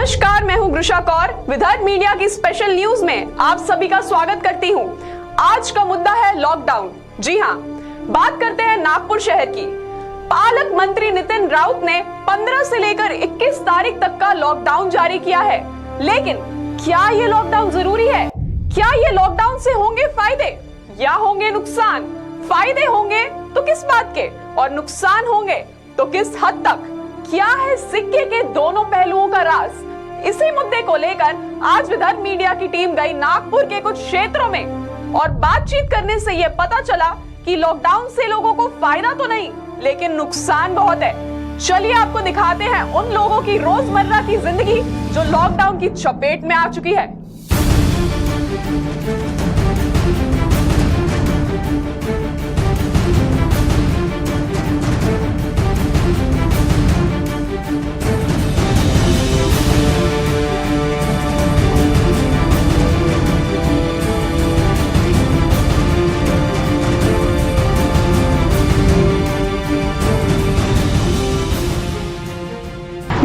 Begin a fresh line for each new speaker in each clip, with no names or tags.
नमस्कार, मैं हूं गृषा कौर। विदर्भ मीडिया की स्पेशल न्यूज में आप सभी का स्वागत करती हूं। आज का मुद्दा है लॉकडाउन। जी हां, बात करते हैं नागपुर शहर की। पालक मंत्री नितिन राउत ने 15 से लेकर 21 तारीख तक का लॉकडाउन जारी किया है। लेकिन क्या ये लॉकडाउन जरूरी है? क्या ये लॉकडाउन से होंगे फायदे या होंगे नुकसान? फायदे होंगे तो किस बात के, और नुकसान होंगे तो किस हद तक? क्या है सिक्के के दोनों पहलुओं का राज? इसी मुद्दे को लेकर आज विदर्भ मीडिया की टीम गई नागपुर के कुछ क्षेत्रों में और बातचीत करने से यह पता चला कि लॉकडाउन से लोगों को फायदा तो नहीं, लेकिन नुकसान बहुत है। चलिए आपको दिखाते हैं उन लोगों की रोजमर्रा की जिंदगी जो लॉकडाउन की चपेट में आ चुकी है।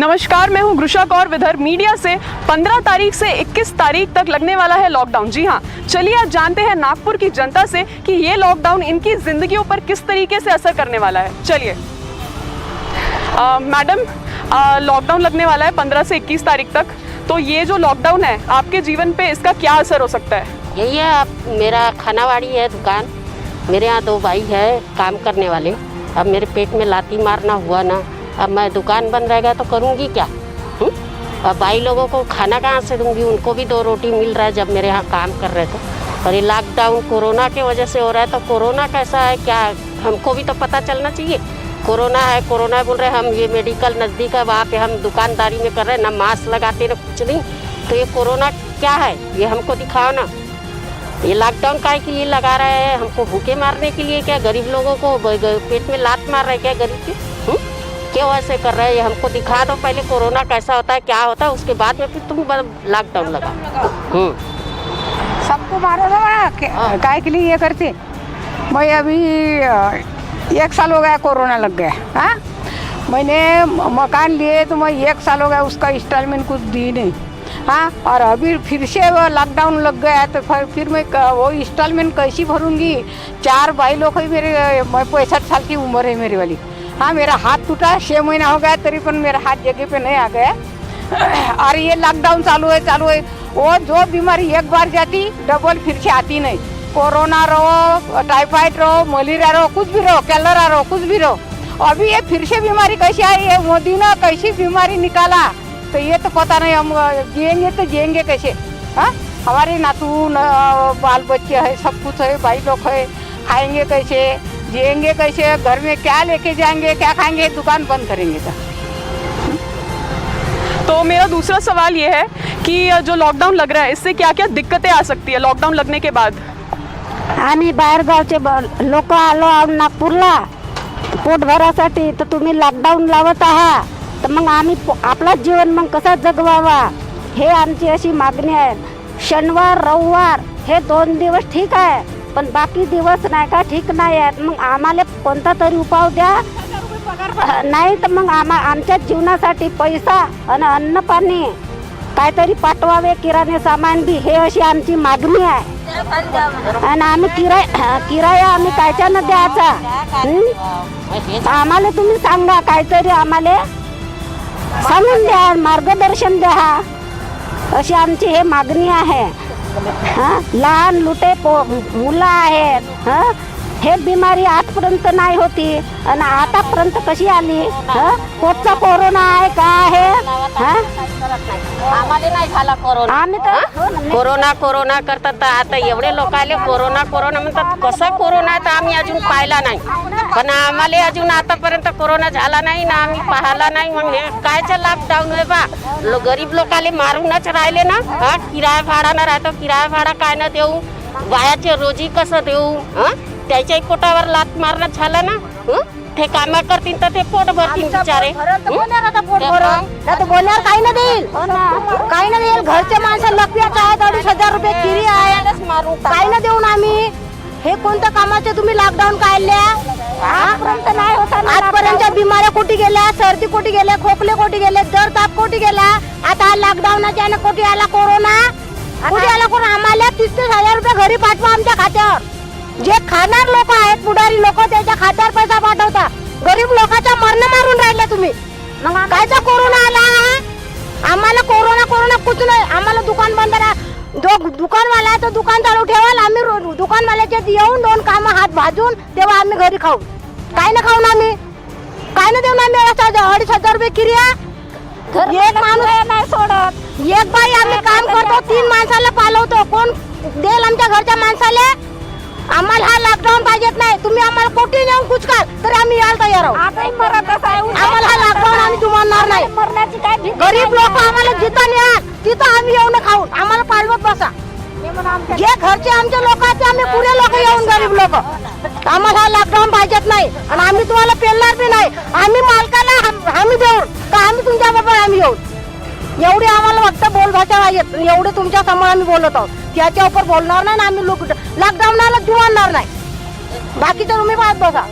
नमस्कार, मैं हूं गृषा कौर। विदर्भ मीडिया से 15 तारीख से 21 तारीख तक लगने वाला है लॉकडाउन। जी हां, चलिए आज जानते हैं नागपुर की जनता से कि ये लॉकडाउन इनकी जिंदगियों पर किस तरीके से असर करने वाला है। चलिए मैडम, लॉकडाउन लगने वाला है 15 से 21 तारीख तक, तो ये जो लॉकडाउन है आपके जीवन पे इसका क्या असर हो सकता है?
यही है, मेरा खानावाड़ी है दुकान, मेरे यहाँ 2 भाई है काम करने वाले। अब मेरे पेट में लाती मारना हुआ ना, अब मैं दुकान बंद रहेगा तो करूँगी क्या? अब भाई लोगों को खाना कहाँ से दूँगी? उनको भी 2 रोटी मिल रहा है जब मेरे यहाँ काम कर रहे थे। और ये लॉकडाउन कोरोना के वजह से हो रहा है, तो कोरोना कैसा है क्या हमको भी तो पता चलना चाहिए। कोरोना है, कोरोना बोल रहे हैं, हम ये मेडिकल नज़दीक है, वहाँ पे हम दुकानदारी में कर रहे हैं, ना मास्क लगाते ना कुछ नहीं। तो ये कोरोना क्या है ये हमको दिखाओ ना। ये लॉकडाउन काहे के लिए लगा रहे हैं? हमको भूखे मारने के लिए क्या? गरीब लोगों को पेट में लात मार रहे हैं क्या गरीब के? क्यों ऐसे कर रहे हैं? ये हमको दिखा दो पहले, कोरोना कैसा होता है, क्या होता है, उसके बाद में फिर तुम लॉकडाउन लगा।
सबको मारो ना, काय के लिए ये करते? मैं अभी 1 साल हो गया कोरोना लग गया। हाँ, मैंने मकान लिए तो मैं 1 साल हो गया उसका इंस्टॉलमेंट कुछ दी नहीं। हाँ, और अभी फिर से वो लॉकडाउन लग गया तो फिर मैं वो इंस्टॉलमेंट कैसी भरूंगी? 4 भाई लोग है मेरे, मैं 65 साल की उम्र है मेरी वाली। हाँ, मेरा हाथ टूटा, 6 महीना हो गया, तरी पण मेरा हाथ जगह पे नहीं आ गया। और ये लॉकडाउन चालू है। वो जो बीमारी एक बार जाती डबल फिर से आती नहीं। कोरोना रहो, टाइफाइड रहो, मलेरिया रहो, कुछ भी रहो, कैलरा रहो, कुछ भी रहो। अभी ये फिर से बीमारी कैसी आई है? मोदी ने कैसी बीमारी निकाला तो ये तो पता नहीं। हम जिएंगे कैसे? हाँ, हमारे नातू बाल बच्चे है, सब कुछ है, भाई लोग है, खाएंगे कैसे, जिएंगे कैसे, घर में क्या लेके जाएंगे, क्या खाएंगे, दुकान बंद करेंगे
तो मेरा दूसरा सवाल ये है कि जो लॉकडाउन लग रहा है इससे क्या क्या दिक्कतें आ सकती है लॉकडाउन लगने के बाद?
आणि बाहेरगावचे लोक आलो नागपूरला पोट भरासाठी, तर तुम्ही लॉकडाऊन लावत आहात, तर मग आम्ही आपला जीवन मग कसा जगवावा हे आमची अशी मागणी आहे। शनिवार रविवार हे 2 दिवस ठीक आहे, पण बाकी दिवस नाही का ठीक नाही आहेत। मग आम्हाला कोणता तरी उपाय द्या, नाही तर मग आमच्या जीवनासाठी पैसा आणि अन्न पाणी काहीतरी पाठवावे, किराणे सामान बी, हे अशी आमची मागणी आहे। आणि आम्ही किराया आम्ही कायच्यानं द्यायचा? आम्हाला तुम्ही सांगा, काहीतरी आम्हाला सांगून द्या, मार्गदर्शन द्या, अशी आमची हे मागणी आहे। हां, लहान लुटे मुलं आहेत, हां, हे बिमारी आजपर्यंत नाही होती आणि आतापर्यंत कशी आली? कोणता कोरोना आहे का आहे?
आम्हाला नाही झाला कोरोना।
आम्ही तर
कोरोना करतात, तर आता एवढे लोक आले कोरोना म्हणतात। कसा कोरोना आहे तर आम्ही अजून पाहिला नाही, पण आम्हाला अजून आतापर्यंत कोरोना झाला नाही ना, आम्ही पाहिला नाही। मग हे कायचं लॉकडाऊन आहे बा? गरीब लोकाले मारूनच राहिले ना। हा, किराया भाडा ना राहतो, किराया भाडा काय ना देऊ, बायाचे रोजी कसं देऊ? त्याच्याही पोटावर लात मारणं झालं ना। ते काम करतील तर ते पोट भरतील बिचारे।
बोलणार काही ना देईल, काही ना देईल। घरचे माणसं लपव्याच आहेत, 2,500 रुपये किरी आहे, काही ना देऊन आम्ही हे कोणत्या कामाचे तुम्ही लॉकडाऊन काढल्या? आजपर्यंत बिमाऱ्या कोटी गेल्या, सर्दी कोटी गेल्या, खोकले कोटी गेले, जर ताप कोटी गेला. आता लॉकडाऊनच्या यानं कोटी आला कोरोना. कुठे आला कोरोना? आम्हाला 30,000 रुपये घरी पाठवा आमच्या खात्यावर. जे खाणार लोक आहेत, पुढारी लोक, त्याच्या खात्यावर पैसा पाठवता. गरीब लोकांचा मरण मारून राहिले तुम्ही. कायचा कोरोना आला? आम्हाला कोरोना कुछ नाही. आम्हाला दुकान बंद राहा. जो दुकानवाला आहे तो दुकान चालू ठेवाल. आम्ही दुकानवाल्याच्या येऊन 2 कामं हात भाजून तेव्हा आम्ही घरी खाऊ. काय ना खाऊन आम्ही काय ना देऊन आम्ही 2,500 रुपये किरिया. एक माणूस नाही सोडत. एक बाई आम्ही काम करतो, 3 माणसाला पालवतो. कोण देईल आमच्या घरच्या माणसाला? आम्हाला हा लॉकडाऊन पाहिजेत नाही. तुम्ही आम्हाला कोटी नेऊन कुचकाल तर आम्ही यायला तयार आहोत. आम्हाला हा लॉकडाऊन आम्ही जुमानणार नाही. गरीब लोक आम्हाला जिथं न्या तिथं आम्ही येऊन खाऊन आम्हाला पालवत बसा. जे घरचे आमचे लोक आहेत आम्ही पुरे लोक येऊन, गरीब लोक. आम्हाला हा लॉकडाऊन पाहिजेत नाही आणि आम्ही तुम्हाला पेलणार बी नाही. आम्ही मालकाला आम्ही देऊन का आम्ही तुमच्या बरोबर आम्ही येऊन. एवढे आम्हाला फक्त बोलभाषा पाहिजेत. एवढे तुमच्या समोर आम्ही बोलत आहोत. त्याच्या ऊपर बोलणार नाही. आम्ही लॉकडाऊनला जुमानणार नाही. बाकी तर तुम्ही पाहत बघा.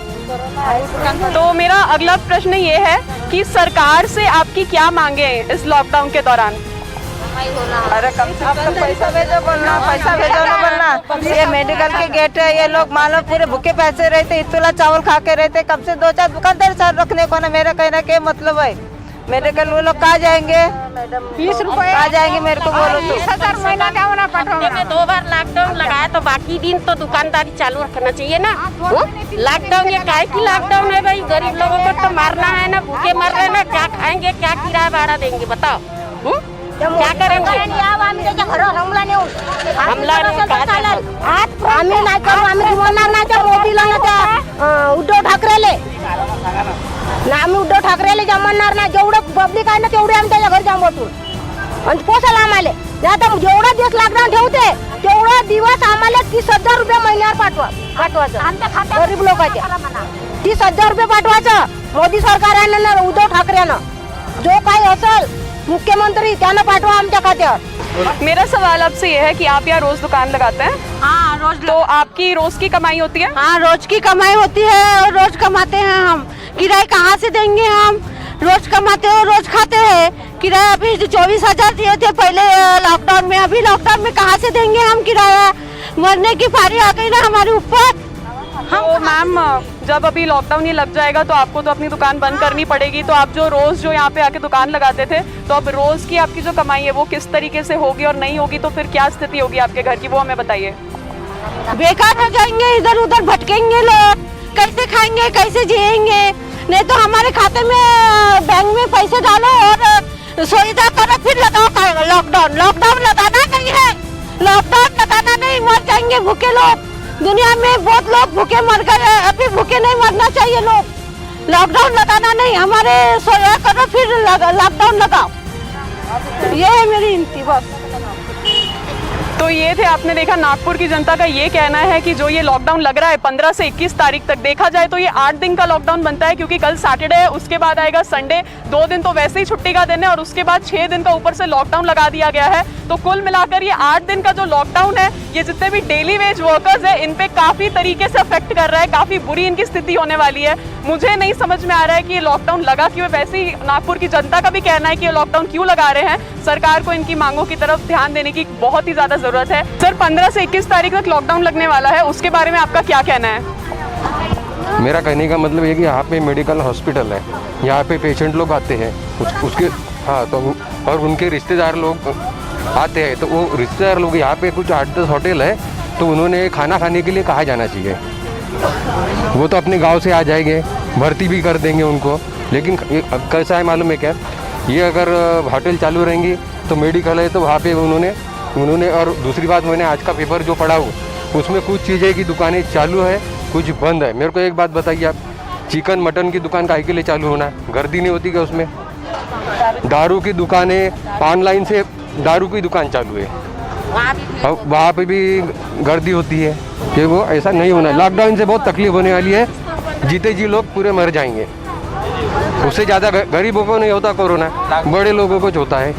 तो मेरा अगला प्रश्न ये है कि सरकार से आपकी क्या मांगे हैं इस लॉकडाउन के दौरान?
अरे कम से कम पैसा भेजो बोलना, पैसा भेजो ना बोलना. ये मेडिकल के गेट है, ये लोग मानो पूरे भूखे पैसे रहते, इतुला चावल खा के रहते. कम से 2-4 दुकानदार साथ रखने को ना. मेरा कहना क्या मतलब है? मेडिकल वो लोग कहाँ जाएंगे?
20 रुपये
कहाँ जाएंगे मेरे को बोलो तो.
20,000 महीना क्या होना
हफ्ते
पाठवा.
में 2 बार लॉकडाउन लगाया तो बाकी दिन तो दुकानदारी चालू रखना चाहिए ना. लॉकडाउन ये काय की लॉकडाउन है भाई? गरीब लोगों को तो मारना है ना, भूखे मर रहे ना. क्या खाएंगे, क्या किराया भाड़ा देंगे बताओ? क्या करेंगे?
हमला नेऊन
हमला नेऊन काय चालेल?
आम्ही नाही करू. आम्ही जुमानणार नाही त्या मोदीला ना त्या उद्धव ठाकरेले ना. आम्ही उद्धव ठाकरेले जमणार नाही. जेवढं पब्लिक आहे ना तेवढे आम्ही त्याच्या घरी जमवतो आणि पोसायला आम्हाला. आता जेवढा दिवस लॉकडाऊन ठेवते तेवढा दिवस आम्हाला 30,000 रुपये महिन्यावर पाठवायचं. गरीब लोकांचे 30,000 रुपये पाठवायचं. मोदी सरकारनं ना उद्धव ठाकरेनं जो काही असेल मुख्यमंत्री त्यानं पाठवा आमच्या खात्यावर.
मेरा सवाल आपसे ये है कि आप यहाँ रोज दुकान लगाते हैं?
हाँ रोज.
तो आपकी रोज की कमाई होती है?
हाँ रोज की कमाई होती है और रोज कमाते हैं हम. किराया कहाँ से देंगे हम? रोज कमाते हैं रोज खाते हैं. किराया अभी 24,000 दिए थे पहले लॉकडाउन में. अभी लॉकडाउन में कहाँ से देंगे हम किराया? मरने की पारी आ गई ना हमारे ऊपर.
तो मैम जब अभी लॉकडाउन ये लग जाएगा तो आपको तो अपनी दुकान बंद करनी पड़ेगी. तो आप जो रोज जो यहाँ पे आके दुकान लगाते थे, तो अब रोज की आपकी जो कमाई है वो किस तरीके से होगी और नहीं होगी तो फिर क्या स्थिति होगी आपके घर की, वो हमें बताइए.
बेकार हो जाएंगे. इधर उधर भटकेंगे लोग. कैसे खाएंगे, कैसे जिएंगे? नहीं तो हमारे खाते में बैंक में पैसे डालो और सुविधा करो फिर लगाओ लॉकडाउन. लॉकडाउन लगाना नहीं है. लॉकडाउन लगाना नहीं. मर जाएंगे भूखे लोग. दुनिया में बहुत लोग भूखे मर गए. अभी भूखे नहीं मरना चाहिए लोग. लॉकडाउन लगाना नहीं. हमारे सोया करो फिर लॉकडाउन लगाओ. ये है मेरी विनती बस.
तो ये थे, आपने देखा नागपुर की जनता का ये कहना है कि जो ये लॉकडाउन लग रहा है 15 से 21 तारीख तक, देखा जाए तो ये 8 दिन का लॉकडाउन बनता है क्योंकि कल सैटरडे है, उसके बाद आएगा संडे. 2 दिन तो वैसे ही छुट्टी का दिन है और उसके बाद 6 दिन का ऊपर से लॉकडाउन लगा दिया गया है. तो कुल मिलाकर ये 8 दिन का जो लॉकडाउन है ये जितने भी डेली वेज वर्कर्स है इन पे काफी तरीके से अफेक्ट कर रहा है. काफी बुरी इनकी स्थिति होने वाली है. मुझे नहीं समझ में आ रहा है कि ये लॉकडाउन लगा क्यों. वैसे ही नागपुर की जनता का भी कहना है कि ये लॉकडाउन क्यों लगा रहे हैं. सरकार को इनकी मांगों की तरफ ध्यान देने की बहुत ही ज्यादा जरूरत है. सर 15 से 21 तारीख तक लॉकडाउन लगने वाला है, उसके बारे में आपका क्या कहना है?
मेरा कहने का मतलब ये कि यहाँ पे मेडिकल हॉस्पिटल है, यहाँ पे पेशेंट लोग आते हैं उसके हाँ तो और उनके रिश्तेदार लोग आते हैं. तो वो रिश्तेदार लोग यहाँ पे कुछ 8-10 होटल है तो उन्होंने खाना खाने के लिए कहाँ जाना चाहिए. वो तो अपने गांव से आ जाएंगे, भर्ती भी कर देंगे उनको. लेकिन कैसा है मालूम है क्या, ये अगर होटल चालू रहेंगी तो मेडिकल है तो वहाँ पे उन्होंने और दूसरी बात, मैंने आज का पेपर जो पढ़ा हूँ उसमें कुछ चीज़ें की दुकानें चालू है, कुछ बंद है. मेरे को एक बात बताइए आप, चिकन मटन की दुकान काहे के लिए चालू होना है? गर्दी नहीं होती क्या उसमें? दारू की दुकानें, ऑनलाइन से दारू की दुकान चालू है, वहाँ पे भी गर्दी होती है. कि वो ऐसा नहीं होना है. लॉकडाउन से बहुत तकलीफ होने वाली है. जीते जी लोग पूरे मर जाएंगे. उससे ज़्यादा गरीबों को नहीं होता कोरोना, बड़े लोगों को होता है.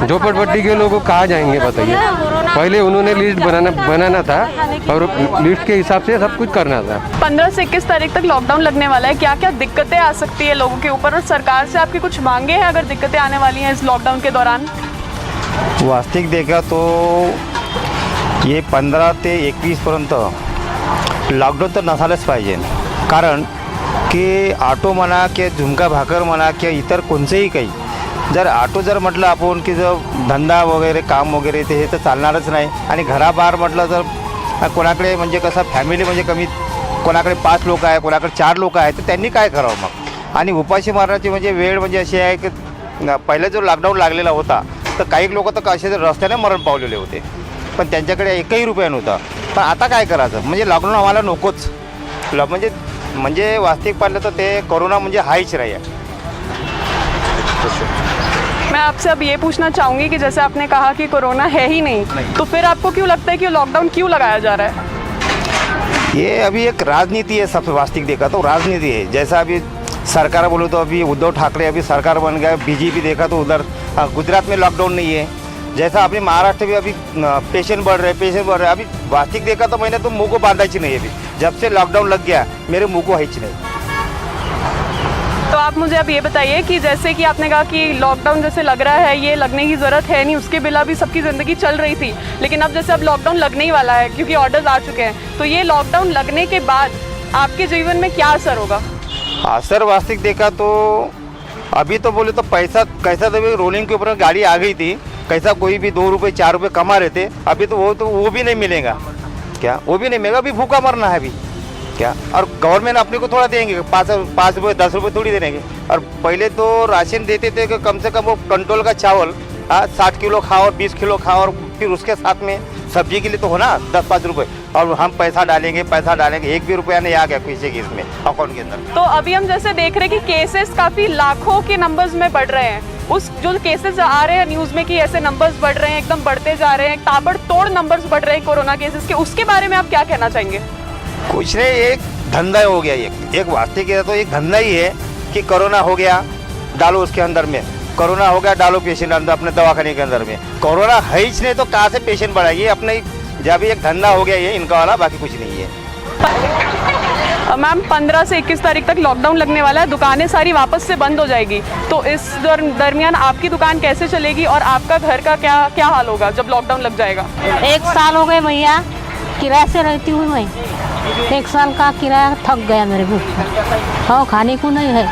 झोपड़पट्टी के लोग कहाँ जाएंगे बताइए। पहले उन्होंने लिस्ट बनाना था और लिस्ट के हिसाब से सब कुछ करना था।
15 से 21 तारीख तक लॉकडाउन लगने वाला है, क्या क्या दिक्कतें आ सकती है लोगों के ऊपर, और सरकार से आपकी कुछ मांगे हैं अगर दिक्कतें आने वाली हैं इस लॉकडाउन के दौरान?
वास्तविक देखा तो ये 15 ते 21पर्यंत लॉकडाऊन तर नसायलाच पाहिजे, कारण की ऑटो म्हणा किंवा झुमका भाकर म्हणा किंवा इतर कोणतेही काही जर ऑटो जर म्हटलं आपण की जर धंदा वगैरे काम वगैरे ते हे तर चालणारच नाही. आणि घराबाहेर म्हटलं तर कोणाकडे म्हणजे कसं फॅमिली म्हणजे कमी, कोणाकडे 5 लोक आहे, कोणाकडे 4 लोक आहे, तर त्यांनी काय करावं मग. आणि उपाशी मारण्याची म्हणजे वेळ म्हणजे अशी आहे की पहिले जो लॉकडाऊन लागलेला होता तर काही लोक तर असे रस्त्याने मरण पावलेले होते, पण त्यांच्याकडे एकही रुपया नव्हता. पण आता काय करायचं, म्हणजे लॉकडाऊन आम्हाला नकोच. म्हणजे वास्तविक पाहिलं तर ते कोरोना म्हणजे हाईच नाही आहे.
मैं आपसे अब ये पूछना चाहूँगी कि जैसे आपने कहा कि कोरोना है ही नहीं, तो फिर आपको क्यों लगता है कि लॉकडाउन क्यों लगाया जा रहा है?
ये अभी एक राजनीति है, सबसे वास्तविक देखा तो राजनीति है. जैसा अभी सरकार बोलो तो अभी उद्धव ठाकरे अभी सरकार बन गया, बीजेपी देखा तो उधर गुजरात में लॉकडाउन नहीं है. जैसा अपने महाराष्ट्र में अभी पेशेंट बढ़ रहे अभी वास्तविक देखा तो मैंने तो मुंह को बांधाची नहीं है. अभी जब से लॉकडाउन लग गया मेरे मुंह को हिच नहीं.
तो आप मुझे अब ये बताइए कि जैसे कि आपने कहा कि लॉकडाउन जैसे लग रहा है, ये लगने की ज़रूरत है नहीं, उसके बिना भी सबकी ज़िंदगी चल रही थी, लेकिन अब जैसे अब लॉकडाउन लगने ही वाला है क्योंकि ऑर्डर्स आ चुके हैं, तो ये लॉकडाउन लगने के बाद आपके जीवन में क्या असर होगा?
असर वास्तविक देखा तो अभी तो बोले तो पैसा कैसा तो रोलिंग के ऊपर गाड़ी आ गई थी, कैसा कोई भी 2 रुपये 4 रुपये कमा रहे थे. अभी तो वो भी नहीं मिलेगा. क्या वो भी नहीं मिलेगा, अभी भूखा मरना है अभी क्या. और गवर्नमेंट अपने को थोड़ा देंगे, 5 रुपये 10 रुपये थोड़ी देंगे. और पहले तो राशन देते थे कि कम से कम वो कंट्रोल का चावल 60 किलो खाओ और 20 किलो खाओ, और फिर उसके साथ में सब्जी के लिए तो हो ना 10-5 रुपये, और हम पैसा डालेंगे 1 भी रुपया नहीं आ गया किसी के इसमें अकाउंट के अंदर.
तो अभी हम जैसे देख रहे हैं कि केसेस काफ़ी लाखों के नंबर्स में बढ़ रहे हैं. उस जो केसेस आ रहे हैं न्यूज़ में कि ऐसे नंबर्स बढ़ रहे हैं, एकदम बढ़ते जा रहे हैं, ताबड़तोड़ नंबर्स बढ़ रहे हैं कोरोना केसेस के, उसके बारे में आप क्या कहना चाहेंगे?
कुछ नहीं, एक धंधा हो गया. एक वास्तविक है तो एक धंधा ही है कि कोरोना हो गया डालो उसके अंदर में, कोरोना हो गया डालो पेशेंट अंदर अपने दवाखाने के अंदर में. कोरोना है ही नहीं तो कहाँ से पेशेंट बढ़ाइए. अपने जब एक धंधा हो गया ये इनका वाला, बाकी कुछ नहीं है.
मैम 15 से 21 तारीख तक लॉकडाउन लगने वाला है, दुकानें सारी वापस से बंद हो जाएगी, तो इस दरमियान आपकी दुकान कैसे चलेगी और आपका घर का क्या हाल होगा जब लॉकडाउन लग जाएगा?
1 साल हो गए भैया, किराए से रहती हूँ मैं. 1 साल का किराया थक गया मेरे को. हाँ, खाने को नहीं है.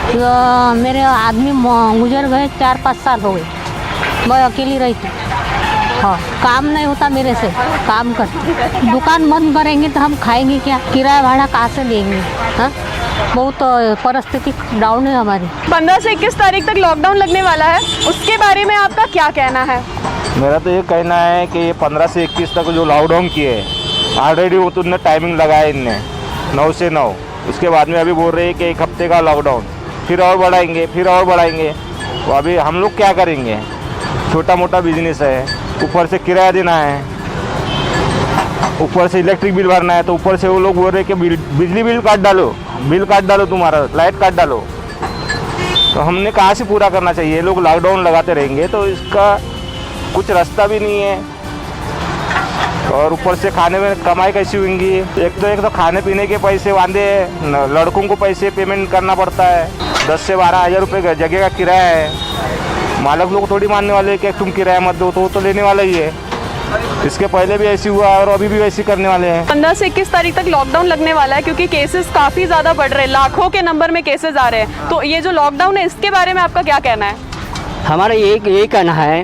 तो मेरे आदमी गुजर गए, 4-5 साल हो गए. मैं अकेली रहती. हाँ, काम नहीं होता मेरे से, काम करते. दुकान बंद करेंगे तो हम खाएंगे क्या, किराया भाड़ा कहाँ से देंगे. हाँ, बहुत परिस्थिति डाउन है हमारी.
15 से 21 तारीख तक लॉकडाउन लगने वाला है, उसके बारे में आपका क्या कहना है?
मेरा तो ये कहना है कि ये 15 से 21 तक जो लॉकडाउन किए ऑलरेडी वो तो उन्होंने टाइमिंग लगाया इनने 9 से 9. उसके बाद में अभी बोल रहे हैं कि 1 हफ्ते का लॉकडाउन, फिर और बढ़ाएंगे. तो अभी हम लोग क्या करेंगे, छोटा मोटा बिजनेस है, ऊपर से किराया देना है, ऊपर से इलेक्ट्रिक बिल भरना है, तो ऊपर से वो लोग बोल रहे हैं कि बिजली बिल काट डालो तुम्हारा, लाइट काट डालो. तो हमने कहाँ से पूरा करना चाहिए. लोग लॉकडाउन लगाते रहेंगे तो इसका कुछ रास्ता भी नहीं है. और ऊपर से खाने में कमाई कैसी होंगी. एक तो खाने पीने के पैसे वांदे, लड़कों को पैसे पेमेंट करना पड़ता है. 10 से 12 हज़ार रुपये जगह का किराया है. मालिक लोग थोड़ी मानने वाले कि तुम किराया मत दो, तो लेने वाला ही है. इसके पहले भी ऐसी हुआ और अभी भी वैसी करने वाले हैं.
15 से 21 तारीख तक लॉकडाउन लगने वाला है क्योंकि केसेस काफ़ी ज़्यादा बढ़ रहे हैं, लाखों के नंबर में केसेस आ रहे हैं. तो ये जो लॉकडाउन है इसके बारे में आपका क्या कहना है?
हमारा यही कहना है,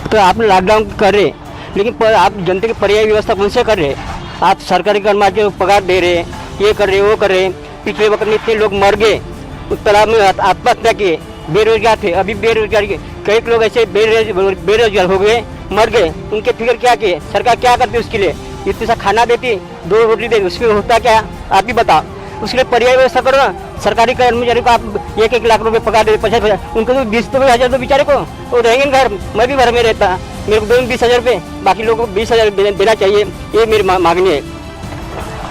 तो आप लॉकडाउन कर रहे, लेकिन आप जनता की पर्याय व्यवस्था कौन से कर रहे. आप सरकारी कर्मचारियों को पगार दे रहे, ये कर रहे वो कर रहे. पिछले वक्त में इतने लोग मर गए, उस तालाब में आत्महत्या किए, बेरोजगार थे. अभी बेरोजगार के कई लोग ऐसे बेरोजगार हो गए, मर गए. उनके फिक्र क्या किए, सरकार क्या करती उसके लिए. इतने सा खाना देती, 2 रोटी देती, उसमें होता क्या आप ही बताओ. उसके लिए पर्याय व्यवस्था करो ना. सरकारी कर्मचारी को आप 1-1 लाख रुपए पगार दे, 50,000, उनको तो 20 हज़ार तो बेचारे को वो रहेंगे घर. मैं भी घर में रहता, मेरे को 20 हज़ार रुपये, बाकी लोगों को 20 हज़ार देना चाहिए, ये मेरी मांगनी है.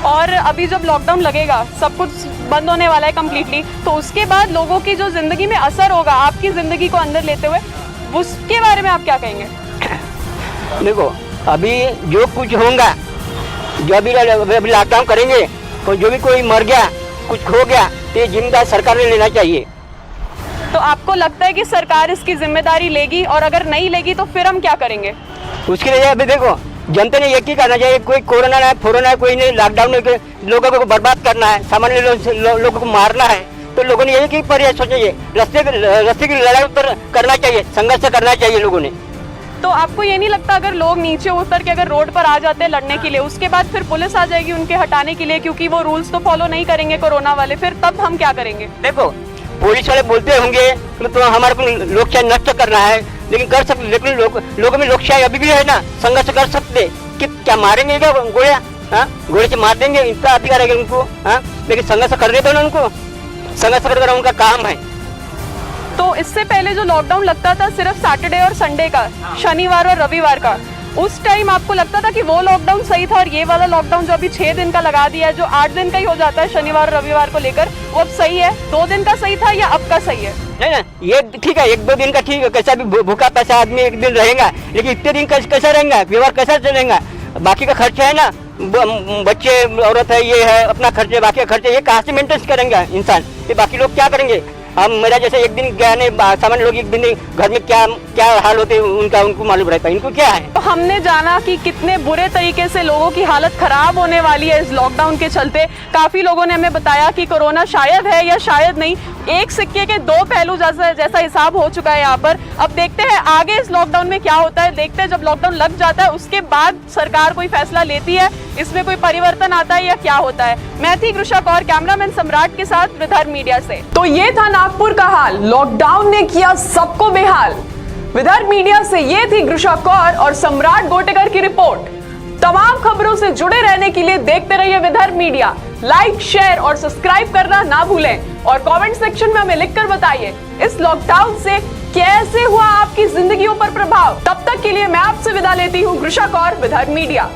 और अभी जब लॉकडाउन लगेगा, सब कुछ बंद होने वाला है कम्प्लीटली, तो उसके बाद लोगों की जो ज़िंदगी में असर होगा आपकी ज़िंदगी को अंदर लेते हुए, उसके बारे में आप क्या कहेंगे?
देखो अभी जो कुछ होगा, जो अभी लॉकडाउन करेंगे, तो जो भी कोई मर गया, कुछ खो गया, तो ये जिम्मेदार सरकार ने लेना चाहिए।
तो आपको लगता है कि सरकार इसकी जिम्मेदारी लेगी, और अगर नहीं लेगी तो फिर हम क्या करेंगे?
उसके लिए अभी देखो जनता ने एक ही करना चाहिए, कोई कोरोना ना फोरोना है, कोई नहीं, लॉकडाउन में लोगों को बर्बाद करना है, सामान्य लोगों को मारना है, तो लोगों ने एक ही प्रयास सोचिए, रस्ते की लड़ाई पर करना चाहिए, संघर्ष करना चाहिए लोगों ने।
तो आपको ये नहीं लगता अगर लोग नीचे उतर के अगर रोड पर आ जाते हैं लड़ने के लिए, उसके बाद फिर पुलिस आ जाएगी उनके हटाने के लिए, क्योंकि वो रूल्स तो फॉलो नहीं करेंगे कोरोना वाले, फिर तब हम क्या करेंगे?
देखो पुलिस वाले बोलते होंगे तो हमारे को लोकशाही नष्ट करना है, लेकिन कर सकते, लेकिन लोगों में लोकशाही अभी भी है ना, संघर्ष कर सकते कि क्या मारेंगे क्या गोलियां? गोली से मार देंगे, इनका अधिकार है उनको, लेकिन संघर्ष कर रहे थे ना, उनको संघर्ष करना उनका काम है।
तो इससे पहले जो लॉकडाउन लगता था सिर्फ सैटरडे और संडे का, शनिवार और रविवार का, उस टाइम आपको लगता था कि वो लॉकडाउन सही था, और ये वाला लॉकडाउन जो अभी 6 दिन का लगा दिया है, जो 8 दिन का ही हो जाता है शनिवार रविवार को लेकर, वो अब सही है? 2 दिन का सही था या अब का सही है?
नहीं ना, ये ठीक है, 1-2 दिन का ठीक है, कैसा भी भूखा पैसा आदमी एक दिन रहेगा, लेकिन इतने दिन कैसा रहेगा, व्यवहार कैसा चलेगा? बाकी का खर्चा है ना, बच्चे औरत है, ये है अपना खर्चे, बाकी का खर्चे ये कहाँ से मेंटेन करेंगे इंसान? ये बाकी लोग क्या करेंगे? हम मेरा जैसे एक दिन गया नहीं, सामान्य लोग एक दिन घर में क्या हाल होते उनका उनको मालूम रहता है, इनको क्या है?
तो हमने जाना कि कितने बुरे तरीके से लोगों की हालत खराब होने वाली है इस लॉकडाउन के चलते। काफी लोगों ने हमें बताया कि कोरोना शायद है या शायद नहीं, एक सिक्के के 2 पहलू जैसा हिसाब हो चुका है यहाँ पर। अब देखते हैं आगे इस लॉकडाउन में क्या होता है, देखते हैं जब लॉकडाउन लग जाता है उसके बाद सरकार कोई फैसला लेती है, इसमें कोई परिवर्तन आता है या क्या होता है। मैं थी कृषा कौर, कैमरामैन सम्राट के साथ विदर्भ मीडिया से। तो ये था नागपुर का हाल, लॉकडाउन ने किया सबको बेहाल। विदर्भ मीडिया से ये थी कृषा कौर और सम्राट गोटेकर की रिपोर्ट। तमाम खबरों से जुड़े रहने के लिए देखते रहिए विदर्भ मीडिया। लाइक, शेयर और सब्सक्राइब करना ना भूलें, और कमेंट सेक्शन में हमें लिखकर बताइए इस लॉकडाउन से कैसे हुआ आपकी जिंदगियों पर प्रभाव। तब तक के लिए मैं आपसे विदा लेती हूँ, कृषा कौर, विदर्भ मीडिया।